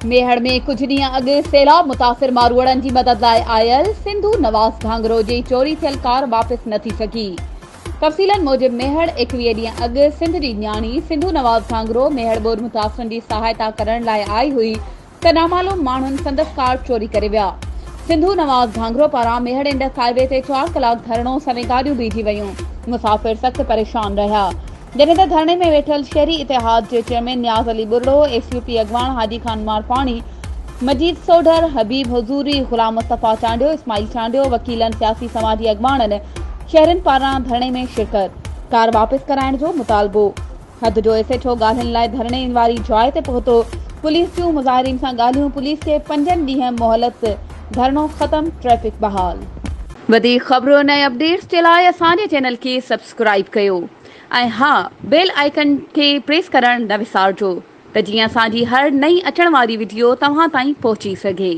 मेहड़ में कुछ ॾींहं अॻु सैलाब मुतासिर मारूअड़नि जी मदद लाइ आयल सिंधु नवाज़ घांगरो जी चोरी थियल कार वापसि न थी सघी। तफ़सीलनि मूजिबि मेहड़ 21 ॾींहं अॻु सिंध जी न्याणी सिंधु नवाज़ घांगरो मेहड़ ॿोॾि मुतासिरनि जी सहायता करण लाइ आई हुई त नामालूम माण्हुनि संदसि कार चोरी करे विया। सिंधु नवाज़ घांगरो पारां मेहड़ इंडस हाईवे ते 4 कलाक धरणो समेत गाॾियूं बीठी वयूं। मुसाफ़िर सख़्त परेशान रहिया। जॾहिं त धरणे में वेठल शहरी इतिहाद जे चेयरमैन नियाज़ अली बुर्रो, एसयूपी अॻवान हाजी खान मारपाणी, मजीद सोढर, हबीब हुज़ूरी, गुलाम मुस्तफ़ा चांडियो, इस्माइल चांडियो, वकीलनि, सियासी समाजी अॻवाननि शहरनि पारां धरणे में शिरकत। कार वापसि कराइण जो मुतालबो। हद जो एसेठो ॻाल्हियुनि लाइ धरणे वारी जाइ ते पहुतो। पुलिस जूं मुज़ाहिरीन सां ॻाल्हियूं। पुलिस खे 5 ॾींहं मोहलत। धरणो ख़त्म। ट्रैफ़िक बहाल। वधीक ख़बरुनि ऐं अपडेट्स जे लाइ असांजे चैनल खे सब्सक्राइब कयो ऐं हा, बेल आइकन खे प्रेस करणु न विसारिजो त जीअं असांजी हर नई अचण वारी वीडियो तव्हां ताईं पहुची सघे।